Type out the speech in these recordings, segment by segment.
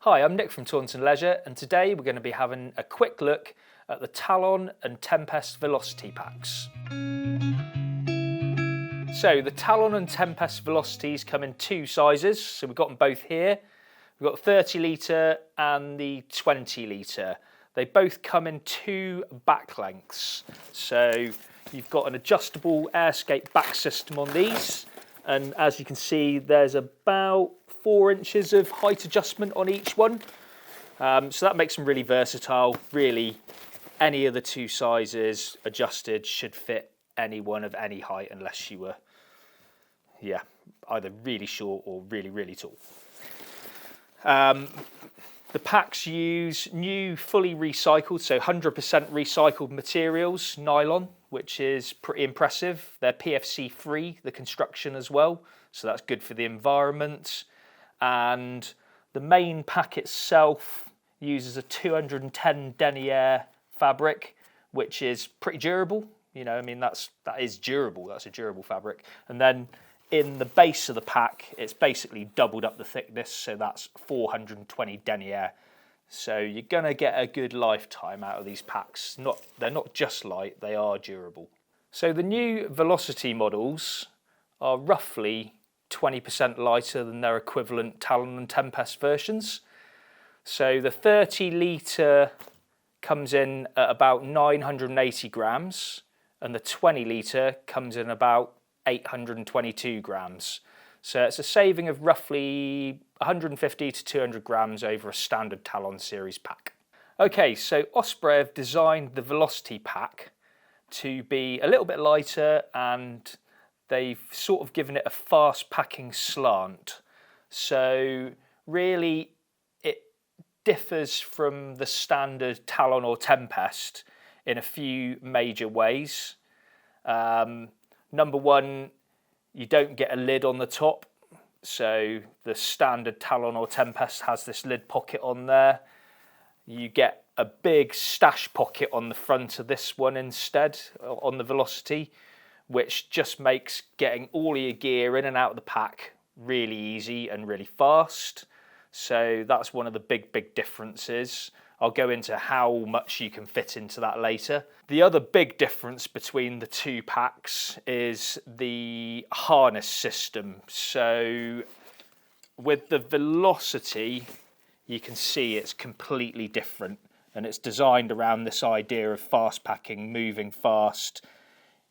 Hi, I'm Nick from Taunton Leisure, and today we're going to be having a quick look at the Talon and Tempest Velocity packs. So the Talon and Tempest Velocities come in two sizes, so we've got them both here. We've got the 30 litre and the 20 litre. They both come in two back lengths. So you've got an adjustable airscape back system on these, and as you can see there's about 4 inches of height adjustment on each one. So that makes them really versatile. Really, any of the two sizes adjusted should fit anyone of any height unless you were, either really short or really, really tall. The packs use new fully recycled, so 100% recycled materials, nylon, which is pretty impressive. They're PFC free, the construction as well, so that's good for the environment. And the main pack itself uses a 210 denier fabric, which is pretty durable. You know, I mean, that is durable. That's a durable fabric. And then in the base of the pack, it's basically doubled up the thickness, so that's 420 denier. So you're gonna get a good lifetime out of these packs. They're not just light; they are durable. So the new Velocity models are roughly 20% lighter than their equivalent Talon and Tempest versions. So the 30 litre comes in at about 980 grams and the 20 litre comes in about 822 grams. So it's a saving of roughly 150 to 200 grams over a standard Talon series pack. Okay, so Osprey have designed the Velocity pack to be a little bit lighter, and they've sort of given it a fast packing slant. So really it differs from the standard Talon or Tempest in a few major ways. Number one, you don't get a lid on the top. So the standard Talon or Tempest has this lid pocket on there. You get a big stash pocket on the front of this one instead, on the Velocity, which just makes getting all of your gear in and out of the pack really easy and really fast. So that's one of the big differences. I'll go into how much you can fit into that later. The other big difference between the two packs is the harness system. So with the Velocity, you can see it's completely different, and it's designed around this idea of fast packing, moving fast.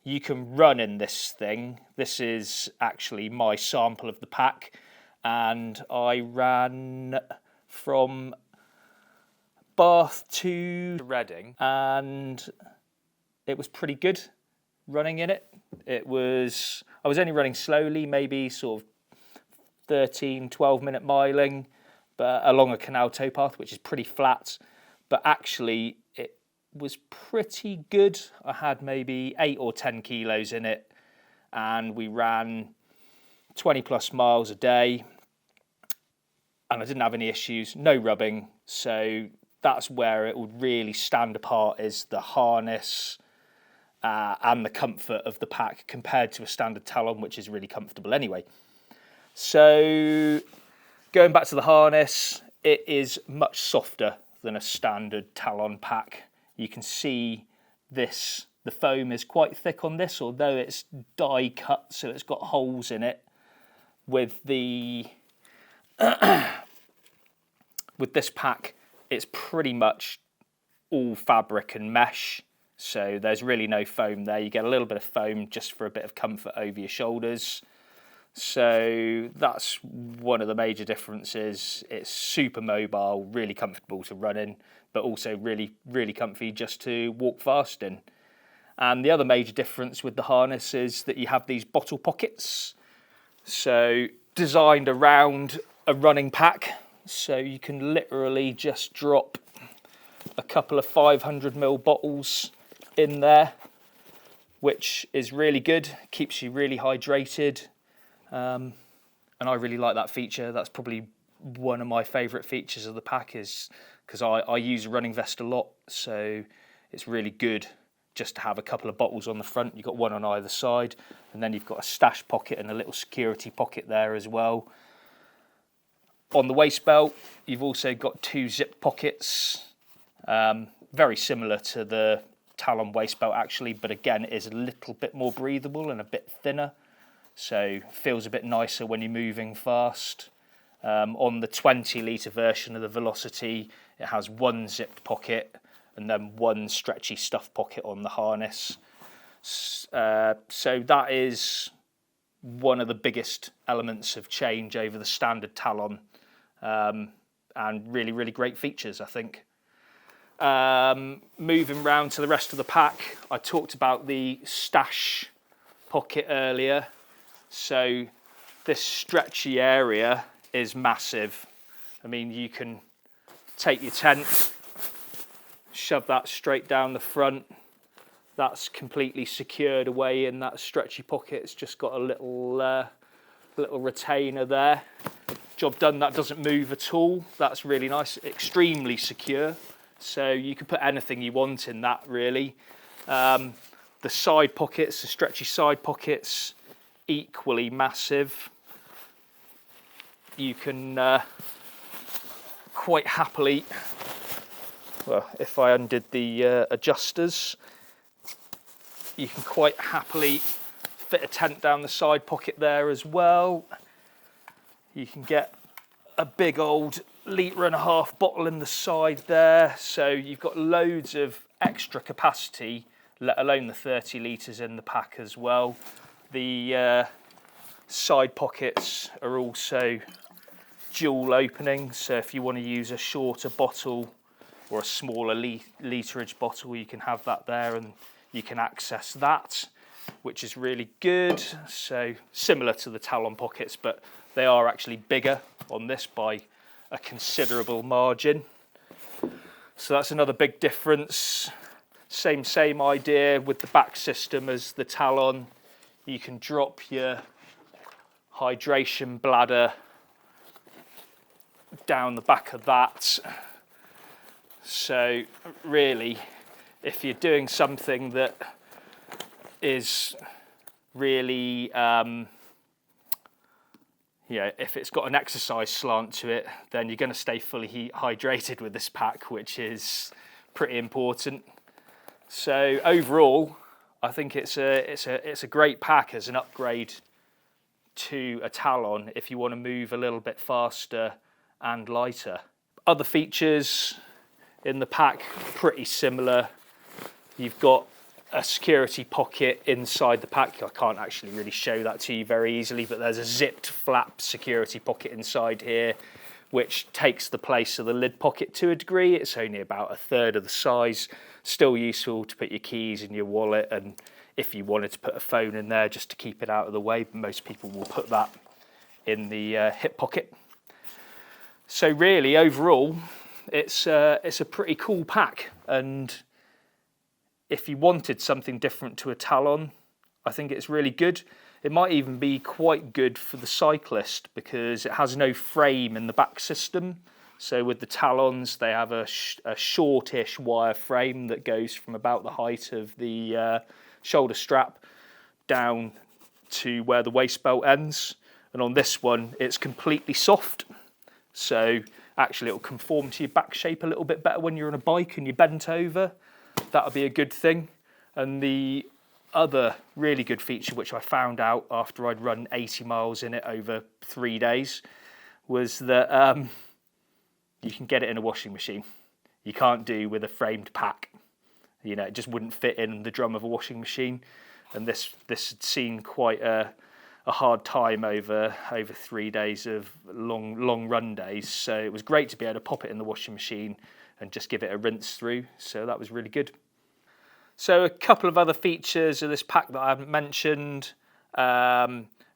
You can run in this thing. This is actually my sample of the pack, and I ran from Bath to Reading, and it was pretty good running in it. I was only running slowly, maybe sort of 13-12 minute miling, but along a canal towpath, which is pretty flat, but actually it was pretty good. I had maybe 8 or 10 kilos in it, and we ran 20 plus miles a day, and I didn't have any issues, no rubbing. So that's where it would really stand apart, is the harness and the comfort of the pack compared to a standard Talon, which is really comfortable anyway. So going back to the harness, it is much softer than a standard Talon pack. You can see this, the foam is quite thick on this, although it's die cut, so it's got holes in it. With the with this pack, it's pretty much all fabric and mesh, so there's really no foam there. You get a little bit of foam just for a bit of comfort over your shoulders. So that's one of the major differences. It's super mobile, really comfortable to run in, but also really comfy just to walk fast in. And the other major difference with the harness is that you have these bottle pockets, so designed around a running pack, so you can literally just drop a couple of 500ml bottles in there, which is really good, keeps you really hydrated. And I really like that feature. That's probably one of my favourite features of the pack, is because I use a running vest a lot, so it's really good just to have a couple of bottles on the front. You've got one on either side, and then you've got a stash pocket and a little security pocket there as well. On the waist belt, you've also got 2 zip pockets, very similar to the Talon waist belt actually, but again it is a little bit more breathable and a bit thinner, so feels a bit nicer when you're moving fast. On the 20-litre version of the Velocity, it has 1 zipped pocket and then 1 stretchy stuff pocket on the harness. So that is one of the biggest elements of change over the standard Talon, and really, really great features, I think. Moving round to the rest of the pack, I talked about the stash pocket earlier. So this stretchy area is massive. I mean, you can take your tent, shove that straight down the front. That's completely secured away in that stretchy pocket. It's just got a little retainer there. Job done. That doesn't move at all. That's really nice. Extremely secure. So you can put anything you want in that, really. The side pockets, the stretchy side pockets, equally massive. You can quite happily, well, if I undid the adjusters, you can quite happily fit a tent down the side pocket there as well. You can get a big old 1.5 litre bottle in the side there, so you've got loads of extra capacity, let alone the 30 litres in the pack as well. The side pockets are also dual opening, so if you want to use a shorter bottle or a smaller literage bottle, you can have that there and you can access that, which is really good. So similar to the Talon pockets, but they are actually bigger on this by a considerable margin. So that's another big difference. Same idea with the back system as the Talon. You can drop your hydration bladder down the back of that. So really, if you're doing something that is really, if it's got an exercise slant to it, then you're going to stay fully hydrated with this pack, which is pretty important. So overall, I think it's a great pack as an upgrade to a Talon if you want to move a little bit faster and lighter. Other features in the pack, pretty similar. You've got a security pocket inside the pack. I can't actually really show that to you very easily, but there's a zipped flap security pocket inside here, which takes the place of the lid pocket to a degree. It's only about 1/3 of the size. Still useful to put your keys in your wallet, and if you wanted to put a phone in there just to keep it out of the way, most people will put that in the hip pocket. So really, overall, it's a pretty cool pack, and if you wanted something different to a Talon, I think it's really good. It might even be quite good for the cyclist because it has no frame in the back system. So with the Talons, they have a shortish wire frame that goes from about the height of the shoulder strap down to where the waist belt ends. And on this one, it's completely soft. So actually it'll conform to your back shape a little bit better when you're on a bike and you're bent over. That'll be a good thing. And the other really good feature, which I found out after I'd run 80 miles in it over 3 days, was that you can get it in a washing machine. You can't do with a framed pack. You know, it just wouldn't fit in the drum of a washing machine. And this had seen quite a hard time over 3 days of long run days. So it was great to be able to pop it in the washing machine and just give it a rinse through. So that was really good. So a couple of other features of this pack that I haven't mentioned,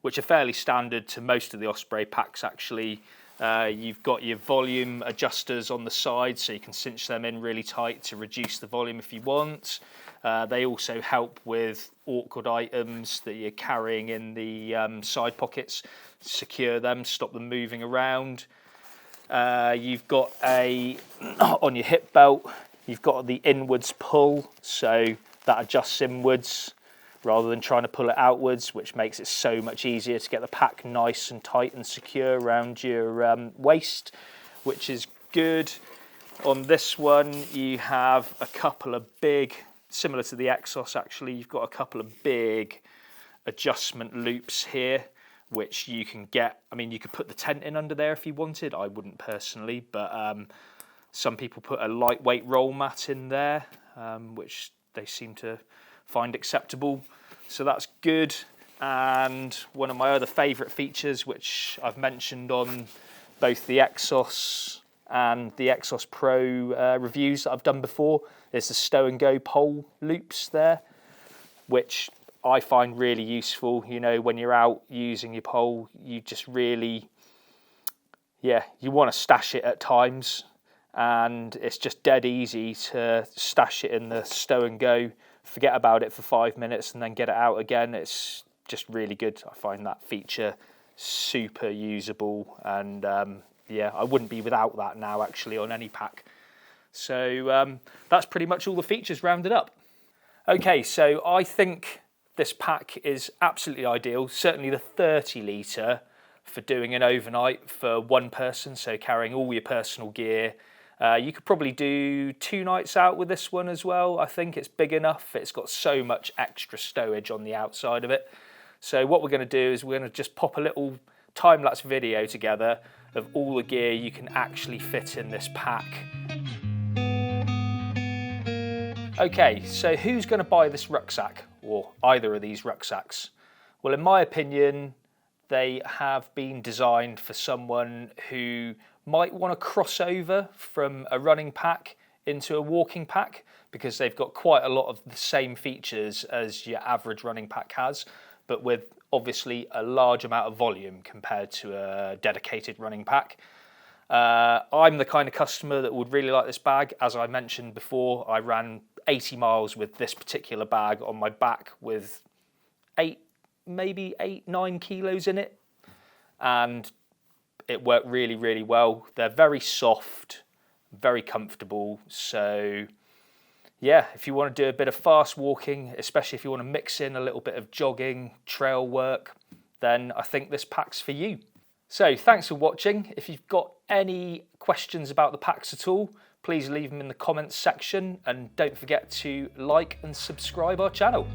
which are fairly standard to most of the Osprey packs actually. You've got your volume adjusters on the side, so you can cinch them in really tight to reduce the volume if you want. They also help with awkward items that you're carrying in the side pockets, secure them, stop them moving around. You've got on your hip belt, you've got the inwards pull, so that adjusts inwards rather than trying to pull it outwards, which makes it so much easier to get the pack nice and tight and secure around your waist, which is good. On this one, you have a couple of big, similar to the Exos actually, you've got a couple of big adjustment loops here, which you can get. I mean, you could put the tent in under there if you wanted. I wouldn't personally, but some people put a lightweight roll mat in there, which they seem to find acceptable. So that's good. And one of my other favourite features, which I've mentioned on both the Exos and the Exos Pro reviews that I've done before, is the stow and go pole loops there, which I find really useful. You know, when you're out using your pole, you just really, you want to stash it at times, and it's just dead easy to stash it in the stow and go, forget about it for 5 minutes and then get it out again. It's just really good. I find that feature super usable, and I wouldn't be without that now actually on any pack. So that's pretty much all the features rounded up. Okay, so I think this pack is absolutely ideal, certainly the 30 litre for doing an overnight for one person, so carrying all your personal gear. You could probably do 2 nights out with this one as well. I think it's big enough. It's got so much extra stowage on the outside of it. So what we're going to do is we're going to just pop a little time-lapse video together of all the gear you can actually fit in this pack. Okay, so who's going to buy this rucksack, or either of these rucksacks? Well, in my opinion, they have been designed for someone who might want to cross over from a running pack into a walking pack, because they've got quite a lot of the same features as your average running pack has, but with obviously a large amount of volume compared to a dedicated running pack. I'm the kind of customer that would really like this bag. As I mentioned before, I ran 80 miles with this particular bag on my back with 9 kilos in it, and it worked really, really well. They're very soft, very comfortable. So yeah, if you want to do a bit of fast walking, especially if you want to mix in a little bit of jogging, trail work, then I think this pack's for you. So thanks for watching. If you've got any questions about the packs at all, please leave them in the comments section, and don't forget to like and subscribe our channel.